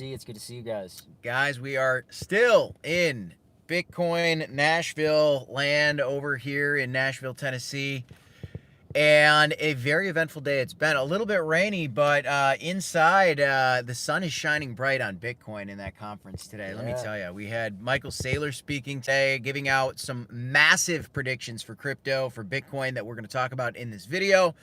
It's good to see you guys. Guys, we are still in Bitcoin Nashville land over here in Nashville, Tennessee. And a very eventful day. It's been a little bit rainy, but inside, the sun is shining bright on Bitcoin in that conference today. Let me tell you, we had Michael Saylor speaking today, giving out some massive predictions for crypto, for Bitcoin that we're going to talk about in this video.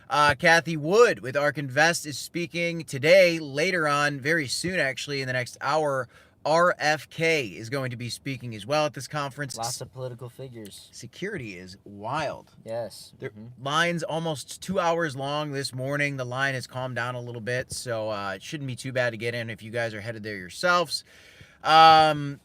Kathy Wood with ARK Invest is speaking today, later on, very soon actually, in the next hour. RFK is going to be speaking as well at this conference. Lots of political figures. Security is wild. Yes. Line's almost 2 hours long this morning. The line has calmed down a little bit, so it shouldn't be too bad to get in if you guys are headed there yourselves. But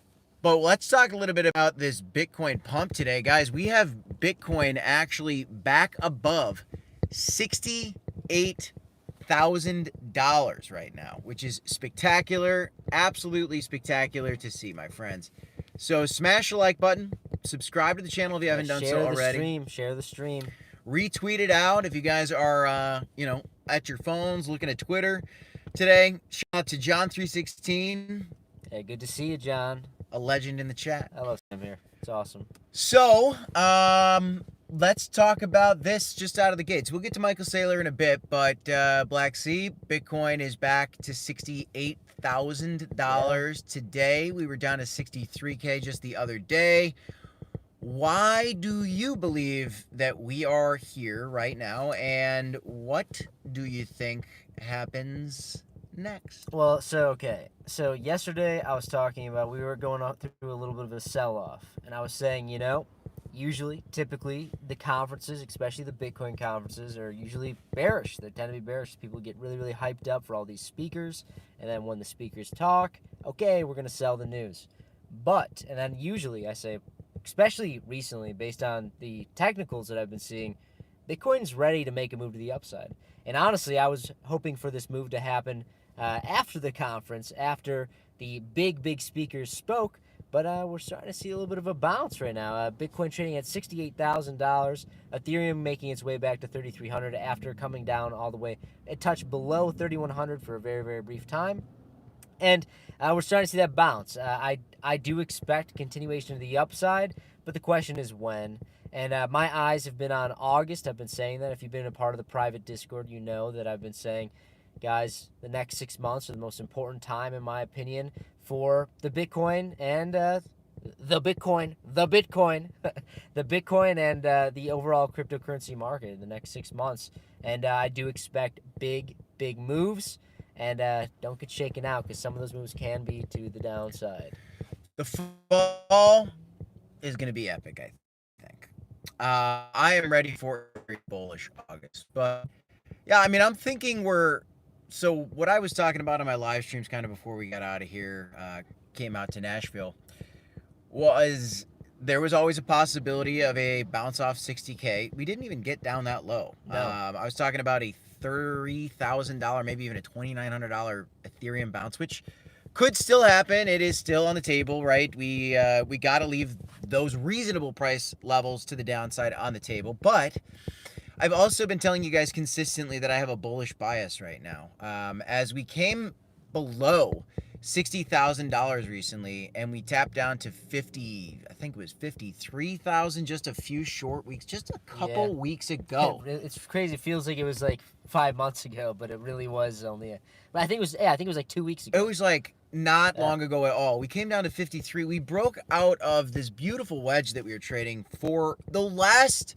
let's talk a little bit about this Bitcoin pump today. Guys, we have Bitcoin actually back above $68,000 right now, which is spectacular, absolutely spectacular to see, my friends. So smash the like button, subscribe to the channel if you haven't done so already. Share the stream. Retweet it out if you guys are, at your phones looking at Twitter today. Shout out to John316. Hey, good to see you, John. A legend in the chat. I love him here. It's awesome. So, let's talk about this just out of the gates. We'll get to Michael Saylor in a bit, but Black Sea, Bitcoin is back to $68,000 today. We were down to 63K just the other day. Why do you believe that we are here right now, and what do you think happens next? Well, so yesterday I was talking about we were going through a little bit of a sell-off, and I was saying, typically, the conferences, especially the Bitcoin conferences, are usually bearish. They tend to be bearish. People get really, really hyped up for all these speakers, and then when the speakers talk, okay, we're going to sell the news. And then usually I say, especially recently, based on the technicals that I've been seeing, Bitcoin's ready to make a move to the upside. And honestly, I was hoping for this move to happen after the conference, after the big speakers spoke, but we're starting to see a little bit of a bounce right now. Bitcoin trading at $68,000, Ethereum making its way back to 3,300 after coming down all the way. It touched below 3,100 for a very, very brief time. And we're starting to see that bounce. I do expect continuation of the upside, but the question is when. And my eyes have been on August. I've been saying that. If you've been a part of the private Discord, you know that I've been saying, guys, the next 6 months are the most important time, in my opinion, for the Bitcoin and the Bitcoin and the overall cryptocurrency market in the next 6 months. And I do expect big moves. And don't get shaken out, because some of those moves can be to the downside. The fall is going to be epic, I think. I am ready for a bullish August. But, yeah, I mean, I'm thinking so what I was talking about on my live streams kind of before we got out of here, came out to Nashville, was there was always a possibility of a bounce off 60K. We didn't even get down that low. No. I was talking about a $30,000, maybe even a $2,900 Ethereum bounce, which could still happen. It is still on the table, right? We got to leave those reasonable price levels to the downside on the table. But I've also been telling you guys consistently that I have a bullish bias right now. As we came below $60,000 recently, and we tapped down to 53,000 just a few short weeks, just a couple weeks ago. It's crazy. It feels like it was like 5 months ago, but it really was only but I think it was like 2 weeks ago. It was like not long ago at all. We came down to 53. We broke out of this beautiful wedge that we were trading for the last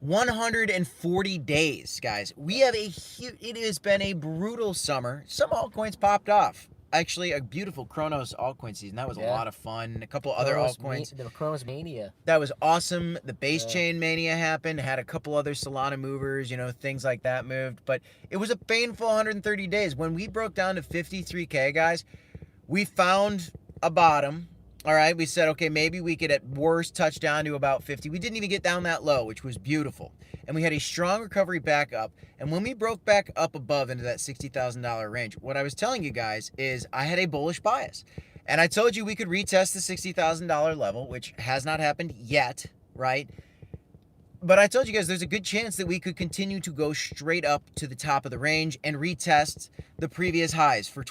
140 days, guys. We have it has been a brutal summer. Some altcoins popped off. Actually, a beautiful Cronos altcoin season. That was a lot of fun. A couple other altcoins. The Cronos mania. That was awesome. The base chain mania happened. Had a couple other Solana movers, things like that moved. But it was a painful 130 days. When we broke down to 53K, guys, we found a bottom. All right, we said, okay, maybe we could at worst touch down to about 50. We didn't even get down that low, which was beautiful. And we had a strong recovery back up. And when we broke back up above into that $60,000 range, what I was telling you guys is I had a bullish bias. And I told you we could retest the $60,000 level, which has not happened yet, right? But I told you guys there's a good chance that we could continue to go straight up to the top of the range and retest the previous highs for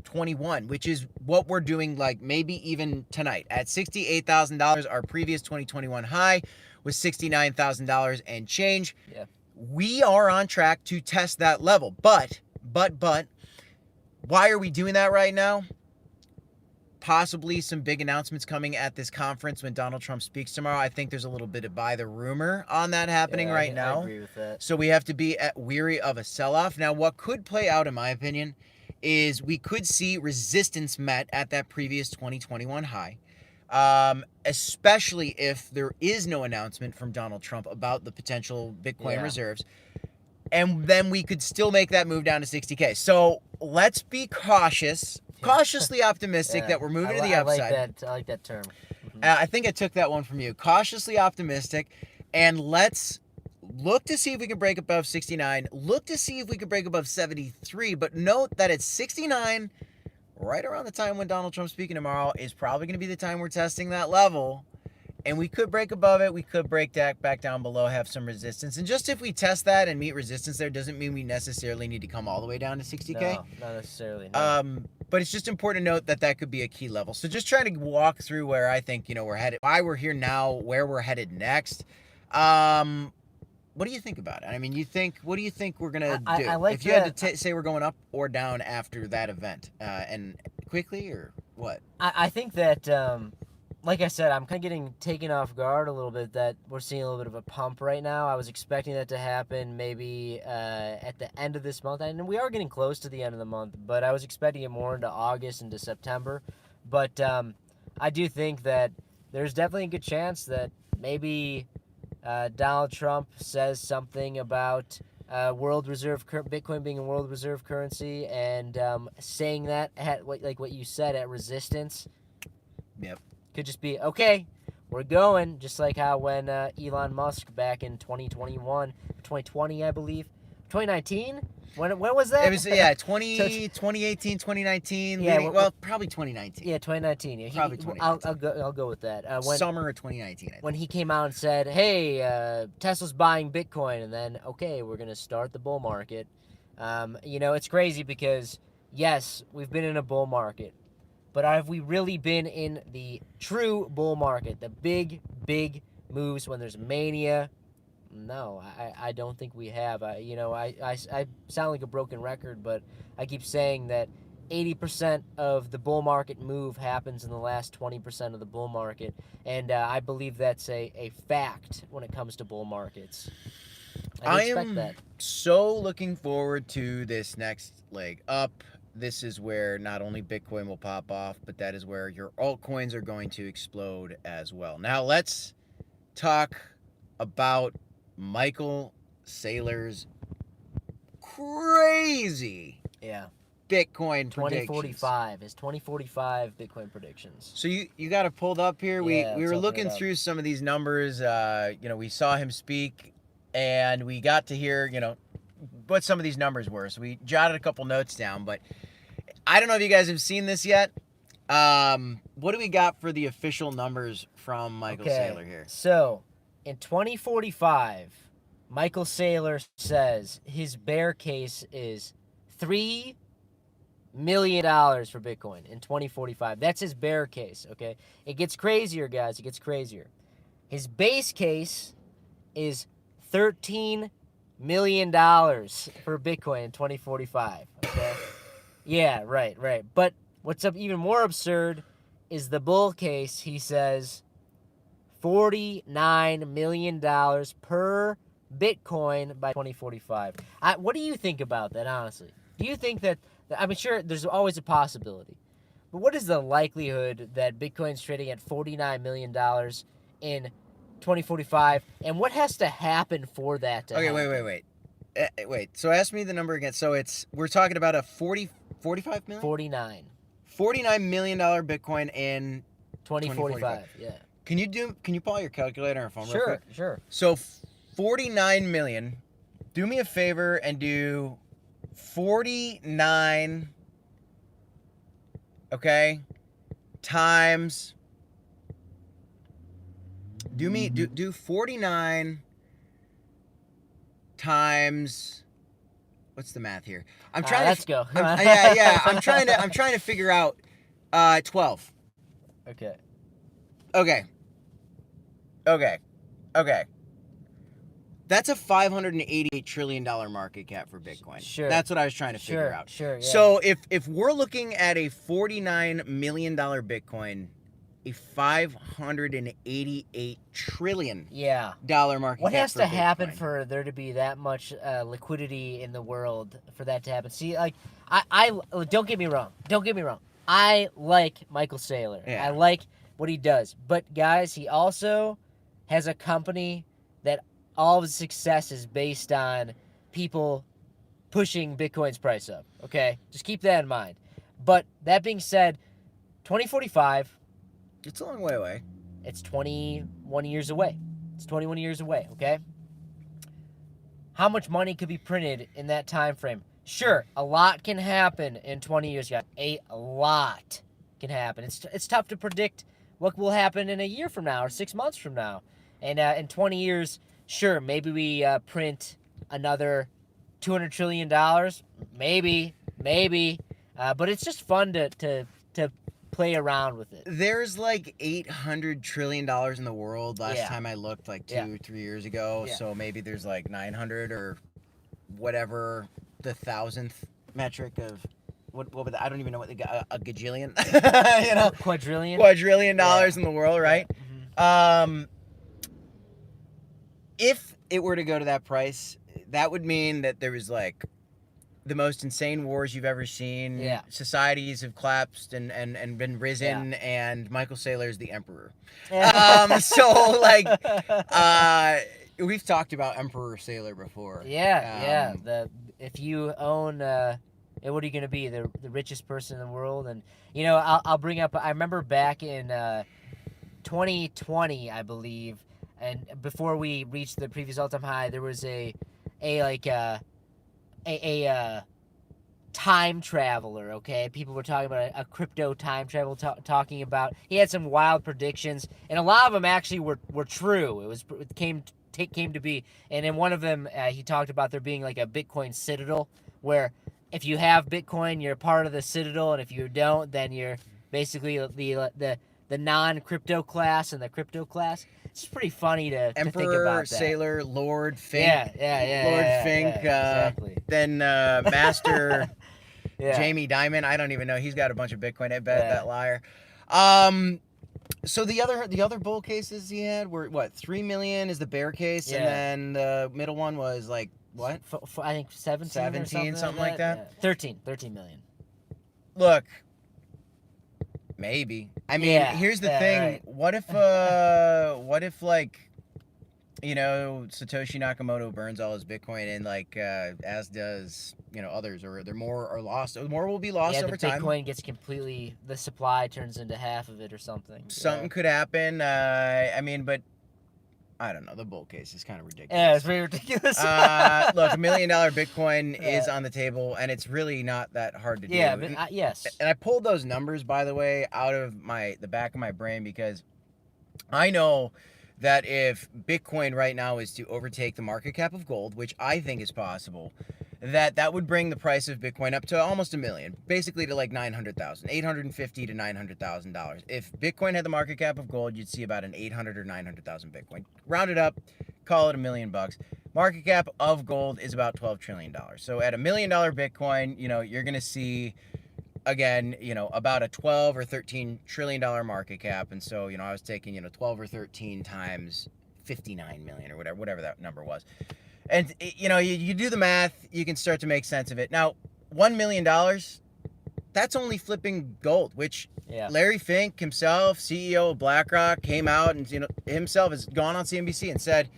2021, which is what we're doing, like maybe even tonight at $68,000. Our previous 2021 high was $69,000 and change. Yeah. We are on track to test that level. But why are we doing that right now? Possibly some big announcements coming at this conference when Donald Trump speaks tomorrow. I think there's a little bit of buy the rumor on that happening right now. I agree with that. So we have to be weary of a sell-off. Now, what could play out, in my opinion, is we could see resistance met at that previous 2021 high, especially if there is no announcement from Donald Trump about the potential Bitcoin reserves. And then we could still make that move down to 60K. So let's be cautiously optimistic that we're moving to the upside. I like that term. I think I took that one from you. Cautiously optimistic. And let's look to see if we can break above 69. Look to see if we can break above 73. But note that it's 69 right around the time when Donald Trump's speaking tomorrow is probably going to be the time we're testing that level. And we could break above it. We could break that back down below, have some resistance. And just if we test that and meet resistance there, doesn't mean we necessarily need to come all the way down to 60K. No, not necessarily. No. But it's just important to note that that could be a key level. So just trying to walk through where I think, we're headed, why we're here now, where we're headed next. What do you think about it? I mean, what do you think we're going to do? I like if you had to say we're going up or down after that event, and quickly or what? I think that, like I said, I'm kind of getting taken off guard a little bit that we're seeing a little bit of a pump right now. I was expecting that to happen maybe at the end of this month. And we are getting close to the end of the month, but I was expecting it more into August, into September. But I do think that there's definitely a good chance that maybe Donald Trump says something about world reserve Bitcoin being a world reserve currency, and saying that at like what you said, at resistance. Yep. Could just be, okay, we're going, just like how when Elon Musk back in 2020, I believe, 2019? When was that? It was, 2018, 2019, probably 2019. Yeah, 2019. Probably 2019. I'll go with that. Summer of 2019, I think. When he came out and said, hey, Tesla's buying Bitcoin, and then, okay, we're going to start the bull market. It's crazy because, yes, we've been in a bull market. But have we really been in the true bull market? The big moves when there's mania? No, I don't think we have. I sound like a broken record, but I keep saying that 80% of the bull market move happens in the last 20% of the bull market. And I believe that's a fact when it comes to bull markets. I am so looking forward to this next leg up. This is where not only Bitcoin will pop off, but that is where your altcoins are going to explode as well. Now let's talk about Michael Saylor's crazy Bitcoin 2045. His 2045 Bitcoin predictions. So you got it pulled up here. We were looking through some of these numbers. We saw him speak, and we got to hear what some of these numbers were. So we jotted a couple notes down, but I don't know if you guys have seen this yet. What do we got for the official numbers from Michael Saylor here? So in 2045, Michael Saylor says his bear case is $3 million for Bitcoin in 2045. That's his bear case, okay? It gets crazier, guys. It gets crazier. His base case is $13 million for Bitcoin in 2045, okay? Yeah, right. But what's even more absurd is the bull case. He says $49 million per Bitcoin by 2045. What do you think about that, honestly? Do you think that, I mean, sure, there's always a possibility, but what is the likelihood that Bitcoin's trading at $49 million in 2045, and what has to happen for that to happen? Wait. So ask me the number again. So we're talking about a 45 million? $49 million Bitcoin in 2045. Yeah. Can you pull out your calculator on phone real quick? Sure. So 49 million. Do me a favor and do 49, okay, times, do 49 times what's the math here? I'm trying Let's go. yeah. I'm trying to figure out 12. Okay. Okay. That's a $588 trillion market cap for Bitcoin. Sure. That's what I was trying to figure out. Sure. Yeah. So if we're looking at a $49 million Bitcoin, a $588 trillion market What cap has for to happen Bitcoin. for there to be that much liquidity in the world for that to happen? See, like, I don't get me wrong. I like Michael Saylor. Yeah. I like what he does. But guys, he also has a company that all of his success is based on people pushing Bitcoin's price up. Okay? Just keep that in mind. But that being said, 2045, It's a long way away. it's 21 years away. Okay? How much money could be printed in that time frame? Sure, a lot can happen in 20 years, guys. A lot can happen. It's tough to predict what will happen in a year from now or 6 months from now. And in 20 years, sure, maybe we print another $200 trillion. Maybe. But it's just fun to play around with it. There's like $800 trillion in the world last time I looked, like 3 years ago. Yeah. So maybe there's like 900 or whatever the thousandth metric of what would I don't even know what a gajillion, quadrillion dollars in the world, right? Yeah. Mm-hmm. If it were to go to that price, that would mean that there was like the most insane wars you've ever seen. Yeah. Societies have collapsed and been risen, and Michael Saylor is the emperor. So like, we've talked about Emperor Saylor before. If you own, what are you gonna be? The richest person in the world? And I'll bring up. I remember back in 2020, I believe, and before we reached the previous all-time high, there was a time traveler. Okay, people were talking about a crypto time travel, talking about. He had some wild predictions, and a lot of them actually were true. It came to be, and in one of them, he talked about there being like a Bitcoin citadel, where if you have Bitcoin, you're part of the citadel, and if you don't, then you're basically the non-crypto class and the crypto class. It's pretty funny to think about that. Emperor, Saylor, Lord, Fink. Lord Fink. Exactly. Then Master Yeah. Jamie Dimon. I don't even know. He's got a bunch of Bitcoin. I bet that liar. So the other bull cases he had were what? 3 million is the bear case, and then the middle one was like what? I think 17 something like that. Yeah. 13 million. Look, maybe. I mean, here's the thing. Right. What if like, Satoshi Nakamoto burns all his Bitcoin and like as does others, or there more are lost. More will be lost over time. Bitcoin gets completely, the supply turns into half of it or something. Something could happen. I mean, but I don't know. The bull case is kind of ridiculous. Yeah, it's very ridiculous. Look, $1 million Bitcoin is on the table, and it's really not that hard to do. Yeah, but yes. And I pulled those numbers, by the way, out of the back of my brain, because I know that if Bitcoin right now is to overtake the market cap of gold, which I think is possible, that would bring the price of Bitcoin up to almost $1 million, basically to like $900,000, $850,000 to $900,000. If Bitcoin had the market cap of gold, you'd see about an 800 or 900,000 Bitcoin. Round it up, call it $1 million. Market cap of gold is about $12 trillion. So at $1 million Bitcoin, you're gonna see, again, about a 12 or 13 trillion dollar market cap. And so, I was taking 12 or 13 times 59 million or whatever that number was. And, you do the math, you can start to make sense of it. Now, $1 million, that's only flipping gold, which Larry Fink himself, CEO of BlackRock, came out and, himself has gone on CNBC and said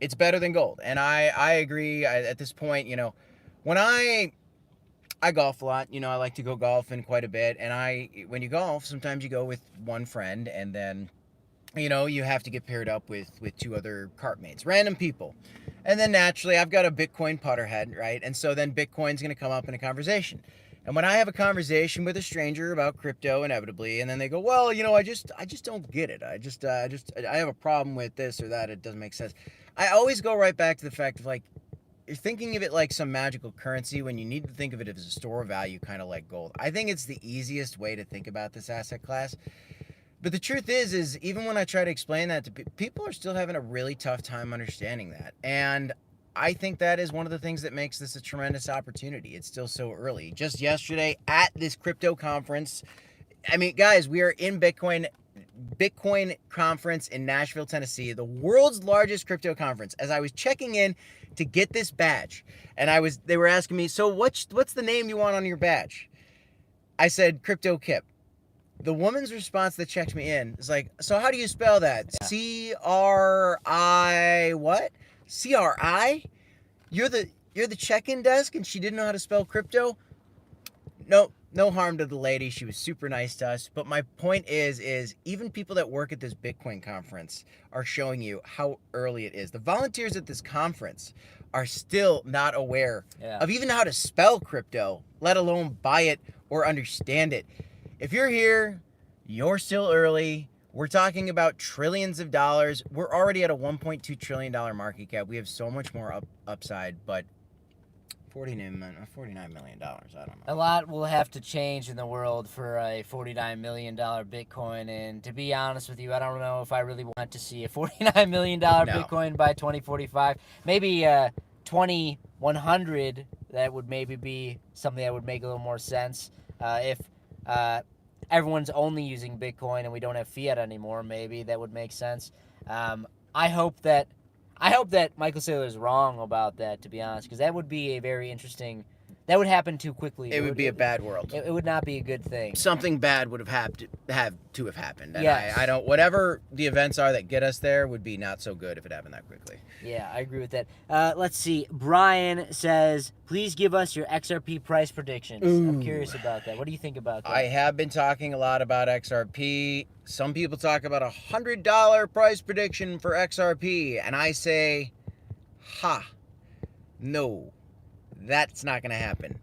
it's better than gold. And I agree. At this point, when I golf a lot, I like to go golfing quite a bit. And when you golf, sometimes you go with one friend, and then, you have to get paired up with 2 other cart mates, random people. And then naturally, I've got a Bitcoin putter head, right? And so then Bitcoin's going to come up in a conversation. And when I have a conversation with a stranger about crypto, inevitably, and then they go, well, I just don't get it. I have a problem with this or that. It doesn't make sense. I always go right back to the fact of like, you're thinking of it like some magical currency when you need to think of it as a store of value, kind of like gold. I think it's the easiest way to think about this asset class. But the truth is even when I try to explain that to people are still having a really tough time understanding that. And I think that is one of the things that makes this a tremendous opportunity. It's still so early. Just yesterday at this crypto conference, I mean, guys, we are in Bitcoin conference in Nashville, Tennessee, the world's largest crypto conference. As I was checking in to get this badge, and they were asking me, so what's the name you want on your badge? I said Crypto Kip. The woman's response that checked me in is like, so how do you spell that? Yeah. C-R-I what? C-R-I? You're the check-in desk and she didn't know how to spell crypto? No harm to the lady. She was super nice to us. But my point is even people that work at this Bitcoin conference are showing you how early it is. The volunteers at this conference are still not aware of even how to spell crypto, let alone buy it or understand it. If you're here, you're still early. We're talking about trillions of dollars. We're already at a $1.2 trillion market cap. We have so much more upside, but $49 million, I don't know. A lot will have to change in the world for a $49 million Bitcoin. And to be honest with you, I don't know if I really want to see a $49 million Bitcoin by 2045. Maybe 2100, that would maybe be something that would make a little more sense. If everyone's only using Bitcoin and we don't have fiat anymore, maybe that would make sense. I hope that Michael Saylor is wrong about that, to be honest, because that would be a very interesting. That would happen too quickly. It would be a bad world. It would not be a good thing. Something bad would have happened. And Yes. I don't. Whatever the events are that get us there would be not so good if it happened that quickly. Yeah, I agree with that. Let's see. Brian says, please give us your XRP price predictions. Ooh. I'm curious about that. What do you think about that? I have been talking a lot about XRP. Some people talk about $100 price prediction for XRP, and I say, no, that's not going to happen.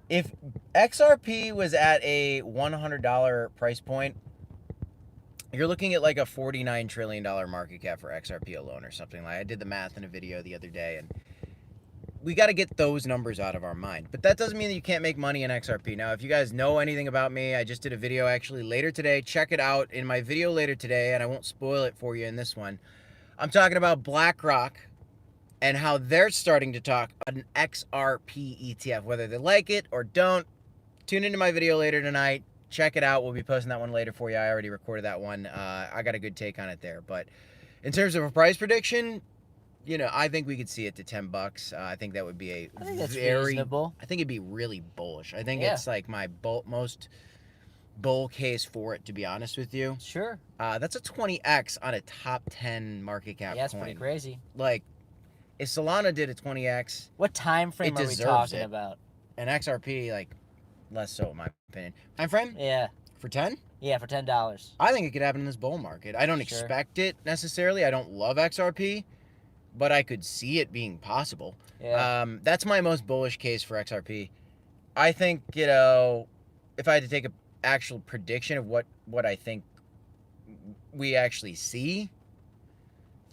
If XRP was at a $100 price point, you're looking at like a $49 trillion market cap for XRP alone or something. Like I did the math in a video the other day, and we got to get those numbers out of our mind. But that doesn't mean that you can't make money in XRP. Now, if you guys know anything about me, I just did a video actually later today. Check it out in my video later today, and I won't spoil it for you in this one. I'm talking about BlackRock and how they're starting to talk an XRP ETF, whether they like it or don't. Tune into my video later tonight. Check it out. We'll be posting that one later for you. I already recorded that one. I got a good take on it there. But in terms of a price prediction, you know, I think we could see it to $10. I think that would be I think that's reasonable. I think it'd be really bullish. I think it's like my most bull case for it, to be honest with you. Sure. That's a 20x on a top 10 market cap. Yeah, that's coin. pretty crazy. Like, if Solana did a 20x, what time frame are we talking about? And XRP, like, less so, in my opinion. Time frame? Yeah. For 10? Yeah, for $10. I think it could happen in this bull market. I don't expect it necessarily. I don't love XRP, but I could see it being possible. Yeah. That's my most bullish case for XRP. I think, you know, if I had to take an actual prediction of what I think we actually see,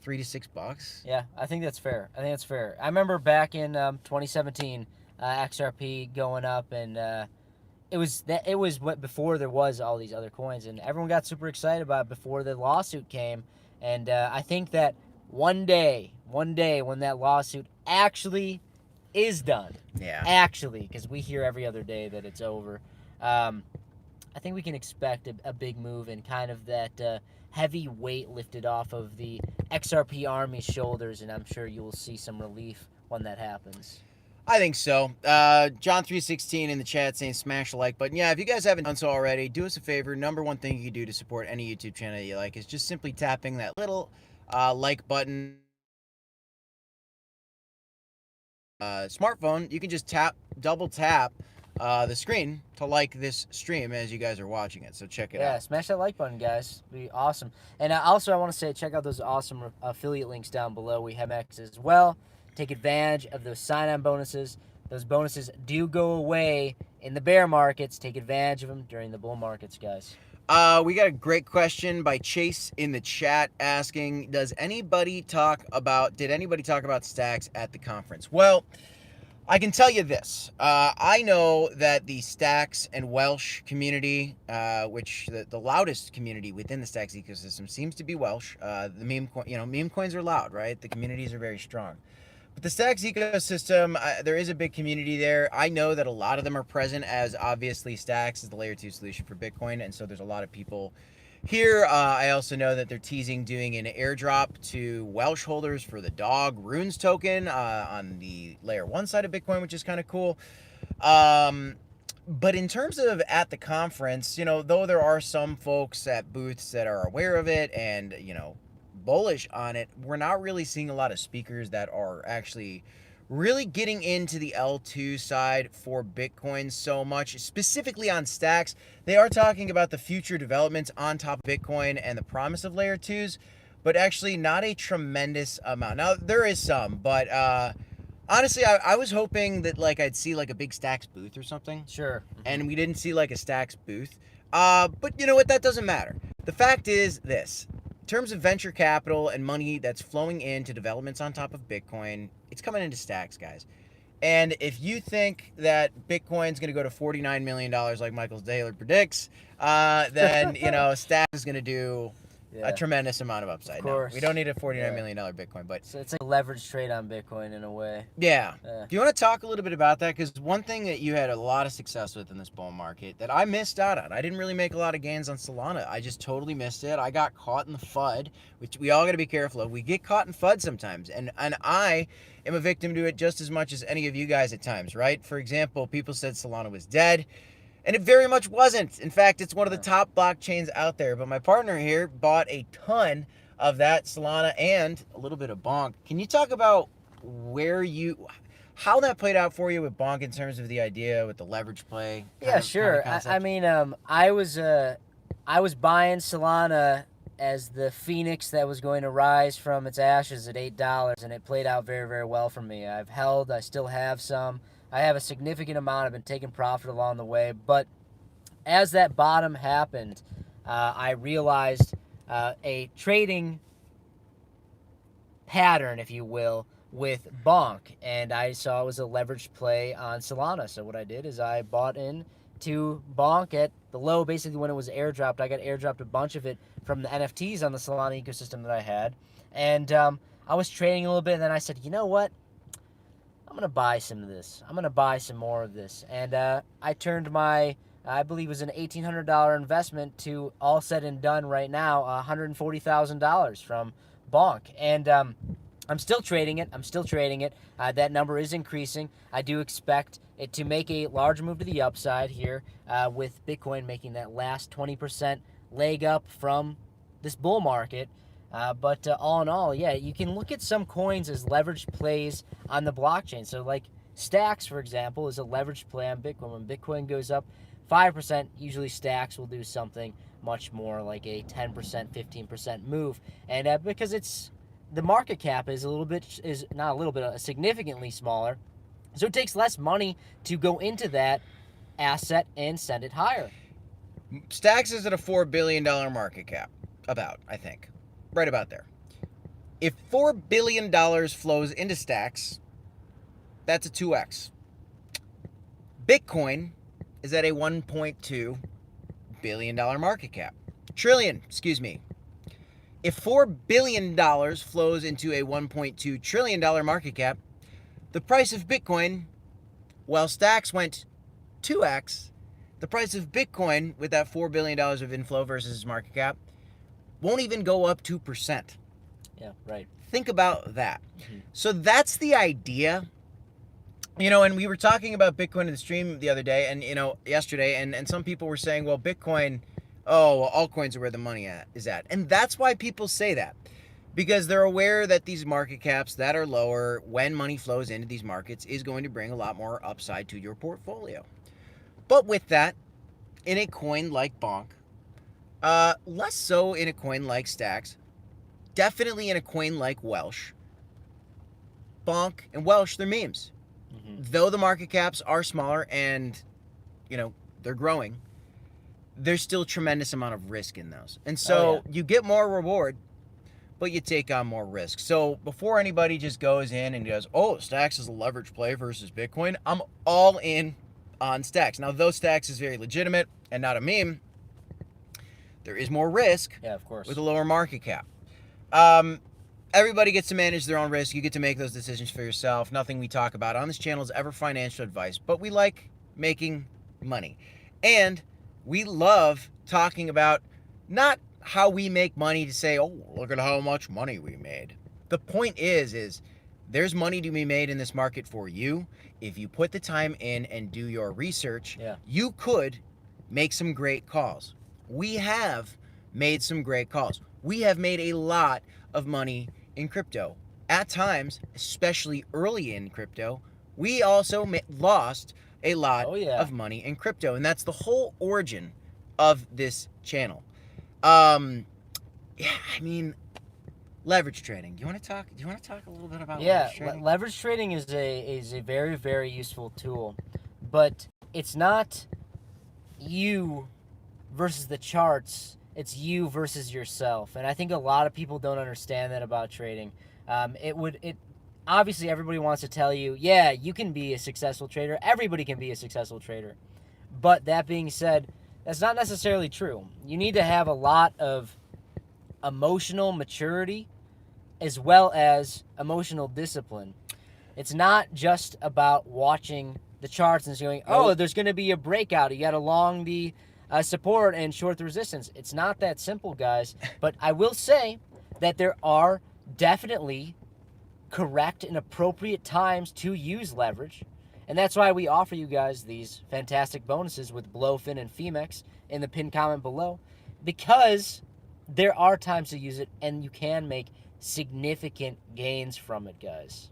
$3 to $6. Yeah, I think that's fair. I remember back in 2017, XRP going up, and it was what before there was all these other coins, and everyone got super excited about it before the lawsuit came. And I think that one day when that lawsuit actually is done, because we hear every other day that it's over, I think we can expect a big move and kind of that heavy weight lifted off of the XRP army's shoulders, and I'm sure you will see some relief when that happens. I think so. John316 in the chat saying smash the like button. Yeah, if you guys haven't done so already, do us a favor. Number one thing you can do to support any YouTube channel that you like is just simply tapping that little like button. Smartphone, you can just double tap the screen to like this stream as you guys are watching it. So check it out. Yeah, smash that like button, guys. It'd be awesome. And also, I want to say, check out those awesome affiliate links down below. We have X as well. Take advantage of those sign-on bonuses. Those bonuses do go away in the bear markets. Take advantage of them during the bull markets, guys. We got a great question by Chase in the chat asking, did anybody talk about stacks at the conference? Well, I can tell you this. I know that the Stacks and Welsh community, which the loudest community within the Stacks ecosystem seems to be Welsh. Meme coins are loud, right? The communities are very strong. But the Stacks ecosystem, there is a big community there. I know that a lot of them are present, as obviously Stacks is the layer 2 solution for Bitcoin, and so there's a lot of people here. I also know that they're teasing doing an airdrop to Welsh holders for the dog runes token on the layer 1 side of Bitcoin, which is kind of cool. But in terms of at the conference, though there are some folks at booths that are aware of it and, bullish on it, we're not really seeing a lot of speakers that are actually really getting into the L2 side for Bitcoin so much, specifically on Stacks. They are talking about the future developments on top of Bitcoin and the promise of layer 2s, but actually not a tremendous amount. Now, there is some, but honestly, I was hoping that I'd see a big Stacks booth or something. Sure. And we didn't see a Stacks booth. But you know what? That doesn't matter. The fact is this. In terms of venture capital and money that's flowing into developments on top of Bitcoin, it's coming into Stacks, guys. And if you think that Bitcoin's going to go to $49 million like Michael Saylor predicts, then, Stacks is going to do a tremendous amount of upside. Of course. No, we don't need a $49 million Bitcoin, but... So it's like a leverage trade on Bitcoin in a way. Yeah. Do you want to talk a little bit about that? Because one thing that you had a lot of success with in this bull market that I missed out on, I didn't really make a lot of gains on Solana. I just totally missed it. I got caught in the FUD, which we all got to be careful of. We get caught in FUD sometimes, and I am a victim to it just as much as any of you guys at times, right? For example, people said Solana was dead. And it very much wasn't. In fact, it's one of the top blockchains out there. But my partner here bought a ton of that Solana and a little bit of Bonk. Can you talk about how that played out for you with Bonk in terms of the idea with the leverage play? Yeah, sure. I mean, I was buying Solana as the phoenix that was going to rise from its ashes at $8, and it played out very, very well for me. I still have some. I have a significant amount. I've been taking profit along the way. But as that bottom happened, I realized a trading pattern, if you will, with Bonk. And I saw it was a leveraged play on Solana. So what I did is I bought into Bonk at the low, basically when it was airdropped. I got airdropped a bunch of it from the NFTs on the Solana ecosystem that I had. And I was trading a little bit, and then I said, you know what? I'm going to buy some of this. I'm going to buy some more of this. And I turned my, I believe it was an $1,800 investment to, all said and done right now, $140,000 from Bonk. And I'm still trading it. That number is increasing. I do expect it to make a large move to the upside here with Bitcoin making that last 20% leg up from this bull market. But all in all, yeah, you can look at some coins as leveraged plays on the blockchain. So like Stacks, for example, is a leveraged play on Bitcoin. When Bitcoin goes up 5%, usually Stacks will do something much more like a 10%, 15% move. And because the market cap is significantly smaller. So it takes less money to go into that asset and send it higher. Stacks is at a $4 billion market cap, I think. Right about there. If $4 billion flows into Stacks, that's a 2x. Bitcoin is at a $1.2 billion market cap. Trillion, excuse me. If $4 billion flows into a $1.2 trillion market cap, the price of Bitcoin, while Stacks went 2x, the price of Bitcoin with that $4 billion of inflow versus market cap won't even go up 2%. Yeah, right. Think about that. Mm-hmm. So that's the idea. And we were talking about Bitcoin in the stream the other day and, yesterday, and some people were saying, well, Bitcoin, altcoins are where the money is at. And that's why people say that. Because they're aware that these market caps that are lower, when money flows into these markets, is going to bring a lot more upside to your portfolio. But with that, in a coin like Bonk, less so in a coin like Stacks, definitely in a coin like Welsh, Bonk and Welsh, they're memes. Mm-hmm. Though the market caps are smaller and they're growing, there's still a tremendous amount of risk in those. And so you get more reward, but you take on more risk. So before anybody just goes in and goes, oh, Stacks is a leverage play versus Bitcoin, I'm all in on Stacks. Now, though Stacks is very legitimate and not a meme, there is more risk. Yeah, of course. With a lower market cap. Everybody gets to manage their own risk. You get to make those decisions for yourself. Nothing we talk about on this channel is ever financial advice, but we like making money. And we love talking about not how we make money to say, oh, look at how much money we made. The point is there's money to be made in this market for you. If you put the time in and do your research, you could make some great calls. We have made some great calls. We have made a lot of money in crypto. At times, especially early in crypto, we also lost a lot of money in crypto. And that's the whole origin of this channel. Leverage trading. Do you want to talk a little bit about leverage trading? Leverage trading is a very, very useful tool, but it's not you versus the charts. It's you versus yourself. And I think a lot of people don't understand that about trading. Obviously everybody wants to tell you, yeah, you can be a successful trader. Everybody can be a successful trader. But that being said, that's not necessarily true. You need to have a lot of emotional maturity as well as emotional discipline. It's not just about watching the charts and going, oh, there's going to be a breakout. You got to long the support and short the resistance. It's not that simple, guys. But I will say that there are definitely correct and appropriate times to use leverage. And that's why we offer you guys these fantastic bonuses with Blowfin and Femex in the pinned comment below, because there are times to use it and you can make significant gains from it, guys.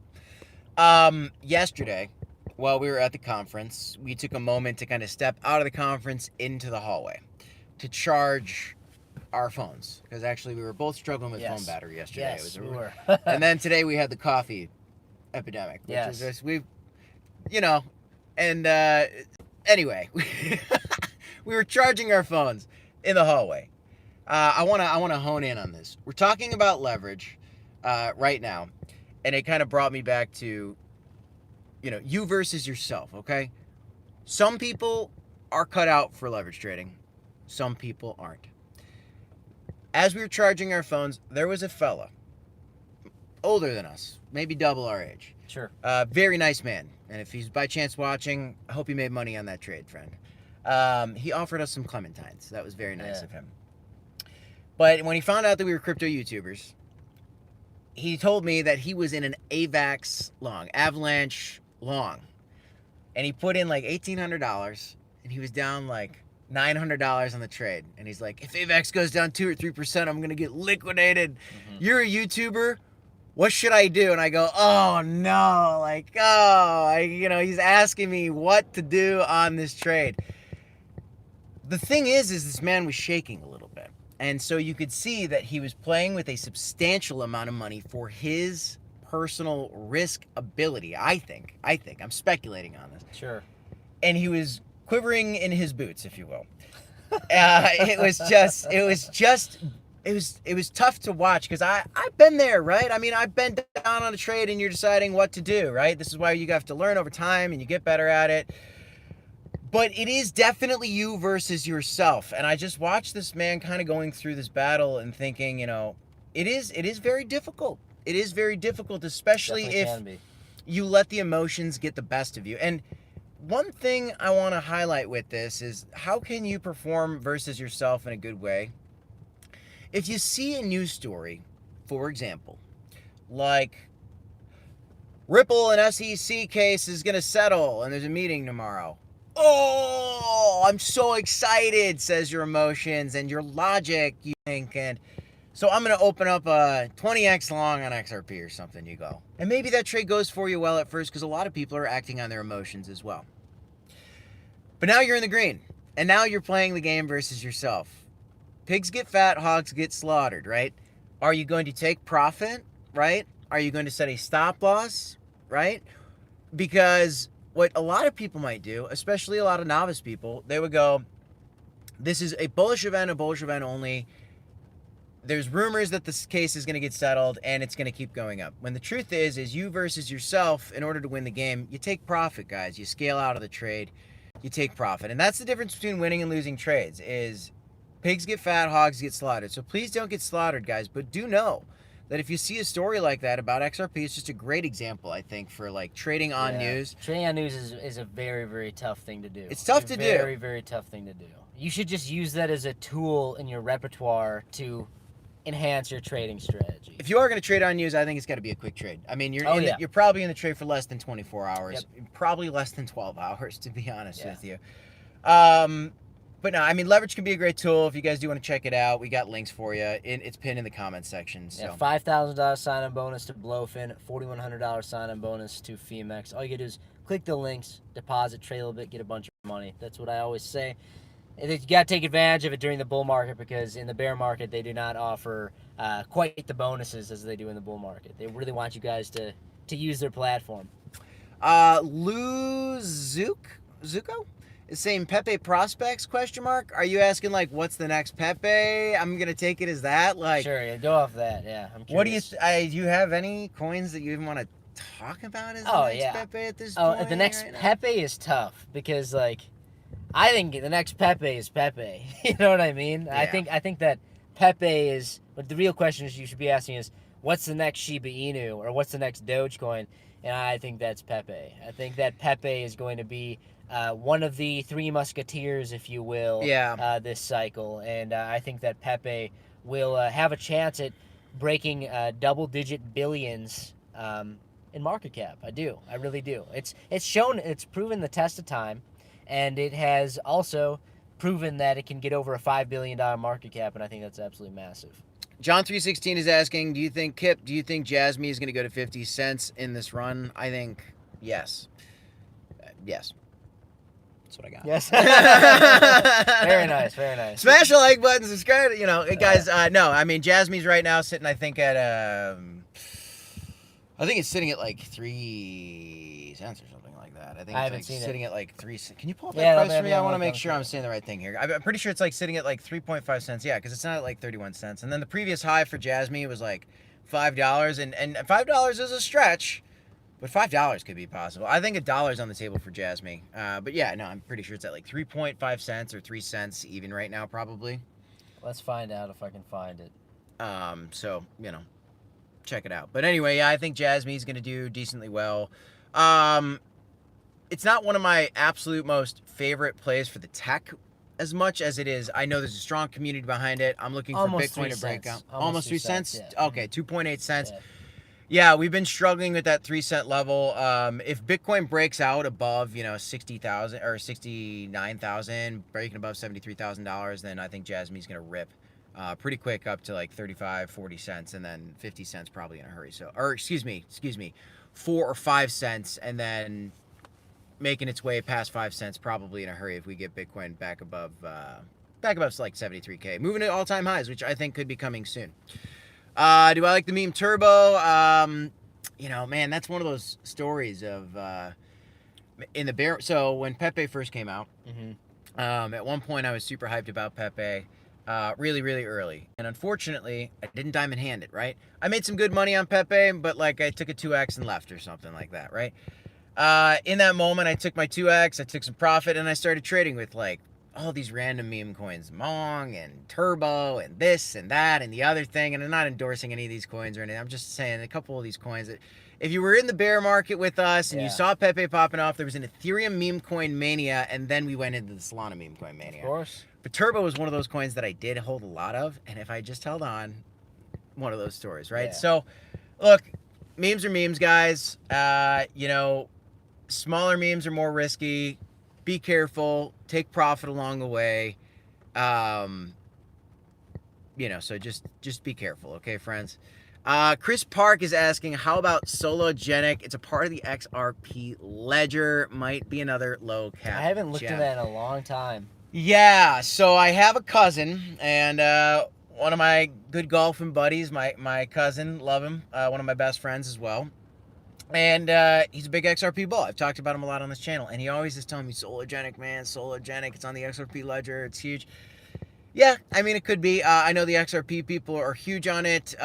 Yesterday, while we were at the conference, we took a moment to kind of step out of the conference into the hallway to charge our phones, because actually we were both struggling with phone battery yesterday. Yes, we were. And then today we had the coffee epidemic, which is just, anyway, we were charging our phones in the hallway. I want to hone in on this. We're talking about leverage right now, and it kind of brought me back to, you versus yourself, okay? Some people are cut out for leverage trading. Some people aren't. As we were charging our phones, there was a fella, older than us, maybe double our age. Sure. Very nice man. And if he's by chance watching, I hope he made money on that trade, friend. He offered us some clementines. That was very nice of him. But when he found out that we were crypto YouTubers, he told me that he was in an AVAX long, avalanche long. And he put in like $1,800, and he was down like $900 on the trade. And he's like, if AVAX goes down 2 or 3%, I'm going to get liquidated. Mm-hmm. You're a YouTuber. What should I do? And I go, oh no, he's asking me what to do on this trade. The thing is this man was shaking a little bit. And so you could see that he was playing with a substantial amount of money for his personal risk ability, I think. I'm speculating on this. Sure. And he was quivering in his boots, if you will. It was tough to watch, because I've been there, right? I mean, I've been down on a trade and you're deciding what to do, right? This is why you have to learn over time and you get better at it. But it is definitely you versus yourself. And I just watched this man kind of going through this battle and thinking, it is very difficult. It is very difficult, especially if you let the emotions get the best of you. And one thing I want to highlight with this is, how can you perform versus yourself in a good way? If you see a news story, for example, like Ripple and SEC case is going to settle and there's a meeting tomorrow. Oh, I'm so excited, says your emotions and your logic, you think, and so I'm going to open up a 20x long on XRP or something, you go. And maybe that trade goes for you well at first, because a lot of people are acting on their emotions as well. But now you're in the green, and now you're playing the game versus yourself. Pigs get fat, hogs get slaughtered, right? Are you going to take profit, right? Are you going to set a stop loss, right? Because what a lot of people might do, especially a lot of novice people, they would go, this is a bullish event only. There's rumors that this case is going to get settled and it's going to keep going up. When the truth is you versus yourself, in order to win the game, you take profit, guys. You scale out of the trade, you take profit. And that's the difference between winning and losing trades, is pigs get fat, hogs get slaughtered. So please don't get slaughtered, guys. But do know that if you see a story like that about XRP, it's just a great example, I think, for like trading on news. Trading on news is a very, very tough thing to do. It's tough to do. Very, very tough thing to do. You should just use that as a tool in your repertoire to enhance your trading strategy. If you are going to trade on news, I think it's got to be a quick trade. I mean, you're probably in the trade for less than 24 hours, probably less than 12 hours, to be honest with you. But no, I mean, leverage can be a great tool. If you guys do want to check it out, we got links for you. It's pinned in the comments section. So. Yeah, $5,000 sign-on bonus to Blowfin, $4,100 sign-on bonus to FEMX. All you gotta do is click the links, deposit, trade a little bit, get a bunch of money. That's what I always say. And you got to take advantage of it during the bull market, because in the bear market, they do not offer quite the bonuses as they do in the bull market. They really want you guys to use their platform. Lou Zuko is saying Pepe prospects, question mark? Are you asking, like, what's the next Pepe? I'm going to take it as that. Like, sure, yeah, go off that, yeah. I'm curious. What do you do you have any coins that you even want to talk about as the next Pepe at this point? The next right Pepe is tough, because, like, I think the next Pepe is Pepe. You know what I mean? Yeah. I think that Pepe is, but the real question is you should be asking is, what's the next Shiba Inu, or what's the next Dogecoin? And I think that's Pepe. I think that Pepe is going to be one of the three musketeers, if you will, this cycle. And I think that Pepe will have a chance at breaking double-digit billions in market cap. I do. I really do. It's proven the test of time. And it has also proven that it can get over a $5 billion market cap, and I think that's absolutely massive. John316 is asking, do you think Jasmy is going to go to 50 cents in this run? I think yes. Yes. That's what I got. Yes. Very nice, very nice. Smash the like button, subscribe. You know, guys, no, I mean, Jasmy's right now sitting, I think, at, I think it's sitting at like 3 cents or something. I think it's like sitting at like 3 cents. Can you pull up that price for me? I want to make sure I'm saying the right thing here. I'm pretty sure it's like sitting at like 3.5 cents. Yeah, because it's not at like 31 cents. And then the previous high for Jasmy was like $5. And $5 is a stretch, but $5 could be possible. I think $1 on the table for Jasmy. But yeah, no, I'm pretty sure it's at like 3.5 cents or 3 cents even right now, probably. Let's find out if I can find it. So, you know, check it out. But anyway, yeah, I think Jasmy's going to do decently well. It's not one of my absolute most favorite plays for the tech as much as it is. I know there's a strong community behind it. I'm looking for Bitcoin to break out. Almost 3 cents? Yeah. Okay, 2.8 cents. Yeah, we've been struggling with that 3 cent level. If Bitcoin breaks out above, 60,000 or 69,000, breaking above $73,000, then I think Jasmy's going to rip pretty quick up to like 35, 40 cents, and then 50 cents probably in a hurry. So, or excuse me, 4 or 5 cents, and then making its way past 5 cents probably in a hurry if we get Bitcoin back above like 73K, moving to all-time highs, which I think could be coming soon. Do I like the meme Turbo? Man, that's one of those stories of in the bear. So when Pepe first came out, at one point I was super hyped about Pepe, really, really early, and unfortunately I didn't diamond hand it. Right, I made some good money on Pepe, but like I took a 2x and left or something like that. Right. In that moment, I took my 2x, I took some profit, and I started trading with like all these random meme coins, Mong and Turbo and this and that and the other thing. And I'm not endorsing any of these coins or anything. I'm just saying a couple of these coins that if you were in the bear market with us and you saw Pepe popping off, there was an Ethereum meme coin mania, and then we went into the Solana meme coin mania. Of course. But Turbo was one of those coins that I did hold a lot of, and if I just held on, one of those stories, right? Yeah. So, look, memes are memes, guys. Smaller memes are more risky. Be careful. Take profit along the way. So just be careful, okay, friends? Chris Park is asking, how about Sologenic? It's a part of the XRP ledger. Might be another low cap. I haven't looked at that in a long time. Yeah, so I have a cousin, and one of my good golfing buddies, my cousin, love him, one of my best friends as well. And he's a big XRP bull. I've talked about him a lot on this channel, and he always is telling me, Solargenic, man, Solargenic. It's on the XRP ledger. It's huge. Yeah, I mean, it could be. I know the XRP people are huge on it.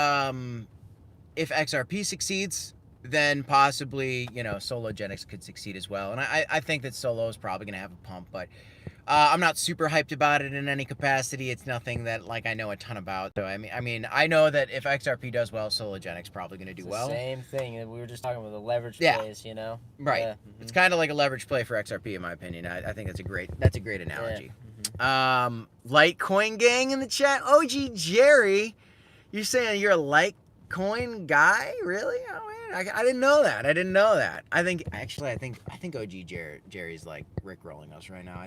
If XRP succeeds, then possibly, Sologenics could succeed as well. And I think that Solo is probably going to have a pump, but I'm not super hyped about it in any capacity. It's nothing that, I know a ton about. So, I know that if XRP does well, Sologenics probably going to do well. Same thing. We were just talking about the leverage plays, Right. Yeah. It's kind of like a leverage play for XRP, in my opinion. I think that's a great analogy. Yeah. Litecoin gang in the chat. OG Jerry, you're saying you're a Litecoin guy? Really? Oh man, I didn't know that. I think OG Jerry's like Rick rolling us right now.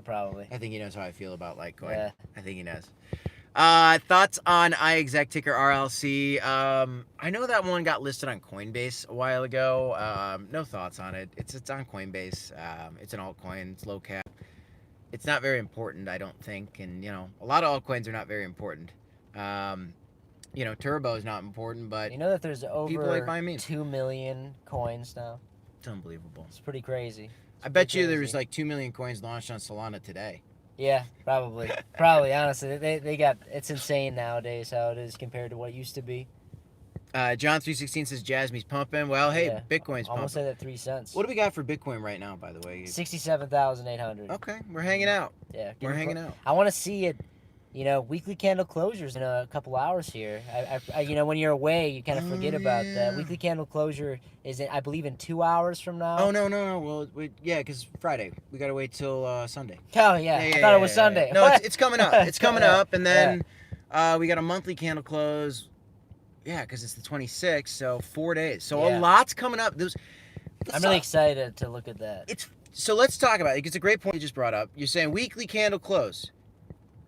Probably. I think he knows how I feel about Litecoin. Yeah. I think he knows. Thoughts on iExec ticker RLC? I know that one got listed on Coinbase a while ago. No thoughts on it. It's on Coinbase. It's an altcoin. It's low cap. It's not very important, I don't think. And, a lot of altcoins are not very important. Turbo is not important, but you know that there's over like buying memes. 2 million coins now? It's unbelievable. It's pretty crazy. I bet you there was like 2 million coins launched on Solana today. Yeah, probably. Probably, honestly. They got, it's insane nowadays how it is compared to what it used to be. John316 says Jasmine's pumping. Well, hey, Yeah, Bitcoin's almost pumping. at 3 cents. What do we got for Bitcoin right now, by the way? 67,800. Okay, we're hanging out. Yeah, We're hanging out. I want to see it, weekly candle closures in a couple hours here. I when you're away, you kind of forget about that. Weekly candle closure is, I believe, in 2 hours from now. Oh, no. Well, because Friday. We got to wait till Sunday. Oh, yeah. I thought it was Sunday. No, it's coming up. It's coming up. And then we got a monthly candle close. Yeah, because it's the 26th, so 4 days. So a lot's coming up. I'm really excited to look at that. So let's talk about it. It's a great point you just brought up. You're saying weekly candle close.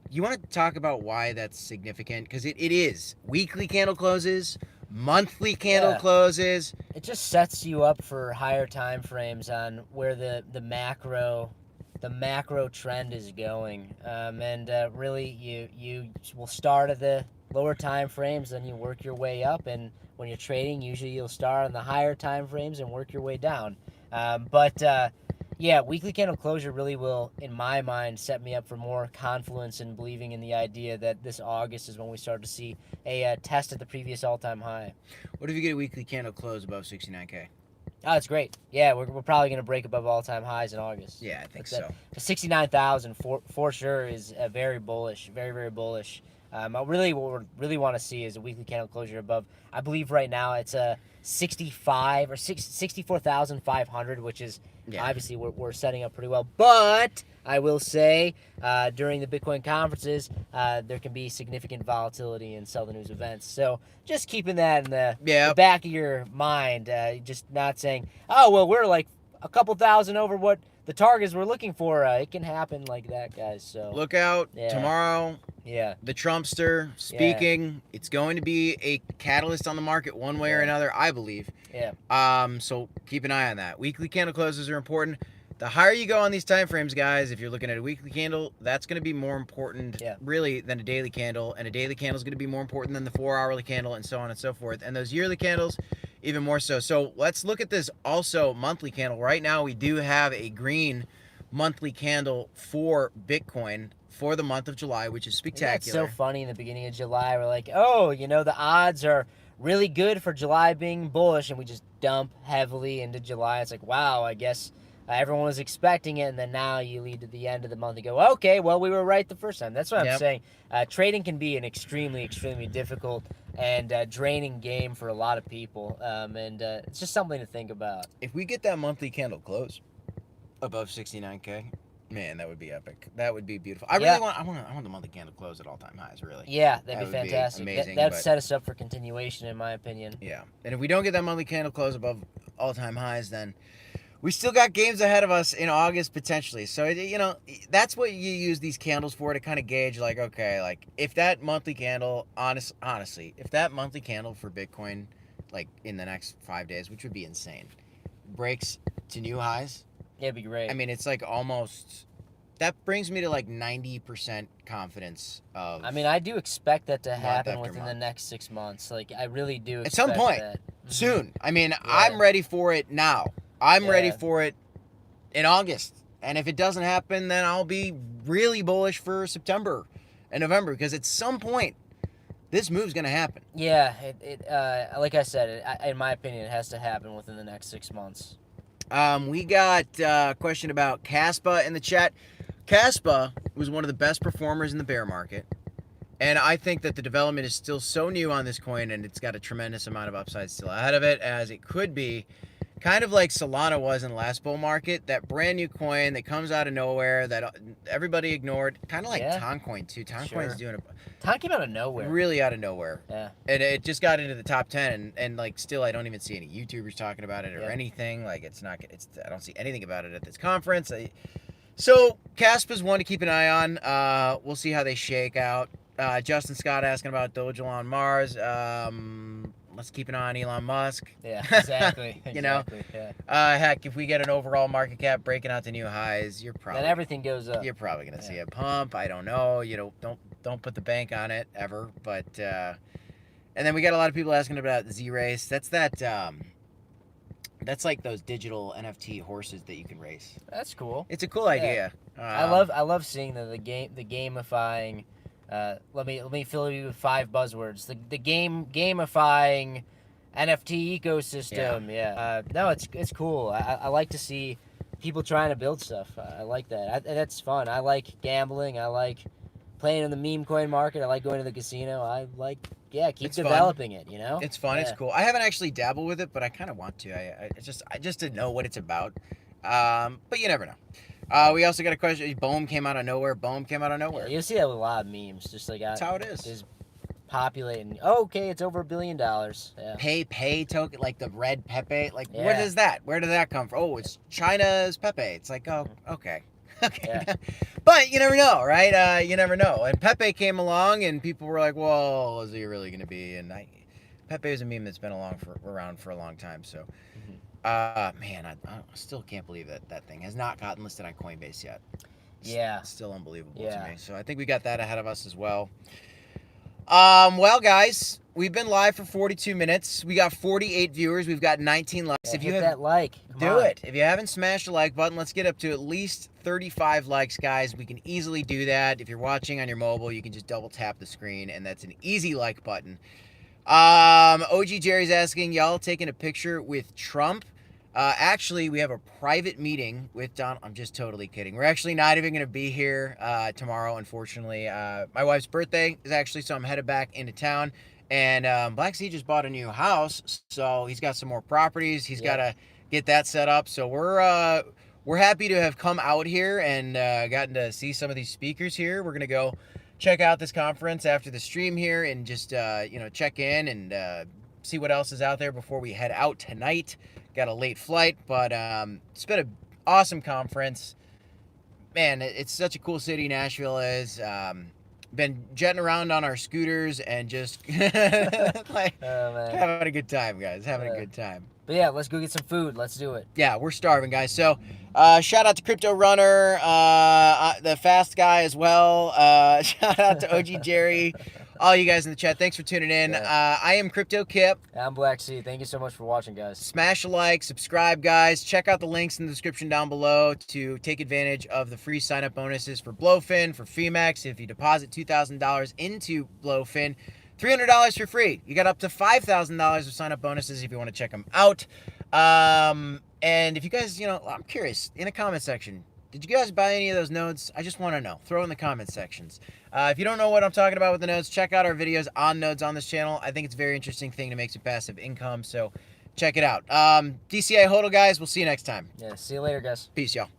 You want to talk about why that's significant? Because it is. Weekly candle closes, monthly candle closes. It just sets you up for higher time frames on where the macro trend is going. Really, you will start at the lower time frames, then you work your way up, and when you're trading, usually you'll start on the higher time frames and work your way down. Weekly candle closure really will, in my mind, set me up for more confluence and believing in the idea that this August is when we start to see a test at the previous all-time high. What if you get a weekly candle close above 69K? Oh, that's great. Yeah, we're probably going to break above all-time highs in August. Yeah, I think so. 69,000 for sure is very bullish, very, very bullish. What we really want to see is a weekly candle closure above, I believe right now it's a 65 or 64,500, which is obviously we're setting up pretty well. But I will say during the Bitcoin conferences, there can be significant volatility in sell the news events. So just keeping that in the back of your mind, just not saying, oh, well, we're like a couple thousand over what the targets we're looking for. It can happen like that, guys. So look out tomorrow. Yeah. The Trumpster speaking. Yeah. It's going to be a catalyst on the market one way or another, I believe. Yeah. So keep an eye on that. Weekly candle closes are important. The higher you go on these time frames, guys, if you're looking at a weekly candle, that's going to be more important, really, than a daily candle. And a daily candle is going to be more important than the 4-hourly candle, and so on and so forth. And those yearly candles, even more so. So let's look at this also monthly candle. Right now, we do have a green monthly candle for Bitcoin for the month of July, which is spectacular. It's so funny in the beginning of July. We're like, oh, the odds are really good for July being bullish, and we just dump heavily into July. It's like, wow, I guess everyone was expecting it, and then now you lead to the end of the month and go, okay, well, we were right the first time. That's what I'm saying. Trading can be an extremely, extremely difficult and draining game for a lot of people, and it's just something to think about. If we get that monthly candle close above 69K, man, that would be epic. That would be beautiful. I want the monthly candle close at all-time highs, really. Yeah, that'd be fantastic. Be amazing, that'd set us up for continuation, in my opinion. Yeah, and if we don't get that monthly candle close above all-time highs, then we still got games ahead of us in August, potentially. So, that's what you use these candles for, to kind of gauge, like, okay, like, if that monthly candle, honestly, if that monthly candle for Bitcoin, like, in the next 5 days, which would be insane, breaks to new highs. Yeah, it'd be great. I mean, it's like almost that brings me to like 90% confidence of. I mean, I do expect that to happen after within the month. next 6 months. Like, I really do At expect some point. that. Soon. I mean, I'm ready for it now. I'm ready for it in August. And if it doesn't happen, then I'll be really bullish for September and November, because at some point, this move's going to happen. Yeah, like I said, in my opinion, it has to happen within the next 6 months. We got a question about Caspa in the chat. Caspa was one of the best performers in the bear market. And I think that the development is still so new on this coin, and it's got a tremendous amount of upside still ahead of it, as it could be kind of like Solana was in the last bull market, that brand new coin that comes out of nowhere that everybody ignored, kind of like Toncoin too. Toncoin's doing a Ton came out of nowhere. Really out of nowhere. Yeah. And it just got into the top 10, and like still I don't even see any YouTubers talking about it or anything. Like I don't see anything about it at this conference. So Caspa's one to keep an eye on. We'll see how they shake out. Justin Scott asking about Doge on Mars. Let's keep an eye on Elon Musk. Yeah, exactly. You know, heck, if we get an overall market cap breaking out to new highs, then everything goes up. You're probably gonna see a pump. I don't know. You know, don't put the bank on it ever. But and then we got a lot of people asking about Z-Race. That's like those digital NFT horses that you can race. That's cool. It's a cool idea. I love seeing the gamifying. Let me fill you with 5 buzzwords. The gamifying NFT ecosystem. Yeah. No, it's cool. I like to see people trying to build stuff. I like that. That's fun. I like gambling. I like playing in the meme coin market. I like going to the casino. I like keep developing it. You know. It's fun. It's cool. I haven't actually dabbled with it, but I kind of want to. I just to know what it's about. But you never know. We also got a question. Boom came out of nowhere. Yeah, you'll see that with a lot of memes. Just like that's how it is. Is populating. Oh, okay, it's over $1 billion. Yeah. Pay token, like the red Pepe. Like, what is that? Where did that come from? Oh, it's China's Pepe. It's like, oh, okay. Okay. Yeah. But you never know, right? You never know. And Pepe came along, and people were like, well, is he really going to be? And Pepe is a meme that's been around for a long time. So, man, I still can't believe that thing has not gotten listed on Coinbase yet. It's still unbelievable to me. So I think we got that ahead of us as well. Well, guys, we've been live for 42 minutes. We got 48 viewers. We've got 19 likes. If you hit that like, do it. If you haven't smashed the like button, let's get up to at least 35 likes, guys. We can easily do that. If you're watching on your mobile, you can just double tap the screen, and that's an easy like button. OG Jerry's asking, y'all taking a picture with Trump? Actually, we have a private meeting with Donald. I'm just totally kidding. We're actually not even going to be here tomorrow, unfortunately. My wife's birthday is actually, so I'm headed back into town. And Black Sea just bought a new house, so he's got some more properties. He's got to get that set up. So we're happy to have come out here and gotten to see some of these speakers here. We're going to go check out this conference after the stream here and just check in and see what else is out there before we head out tonight. Got a late flight, but it's been an awesome conference. Man, it's such a cool city, Nashville is. Been jetting around on our scooters and just having a good time, guys. Having a good time. But yeah, let's go get some food. Let's do it. Yeah, we're starving, guys. So shout out to Crypto Runner, the fast guy as well. Shout out to OG Jerry. All you guys in the chat, thanks for tuning in. I am Crypto Kip. I'm Black Sea. Thank you so much for watching, guys. Smash a like, subscribe, guys. Check out the links in the description down below to take advantage of the free sign-up bonuses for Blowfin, for Femex. If you deposit $2,000 into Blowfin, $300 for free. You got up to $5,000 of sign-up bonuses if you want to check them out. And if you guys, I'm curious, in the comment section, did you guys buy any of those nodes? I just want to know. Throw in the comment sections. If you don't know what I'm talking about with the nodes, check out our videos on nodes on this channel. I think it's a very interesting thing to make some passive income, so check it out. DCA HODL, guys. We'll see you next time. Yeah, see you later, guys. Peace, y'all.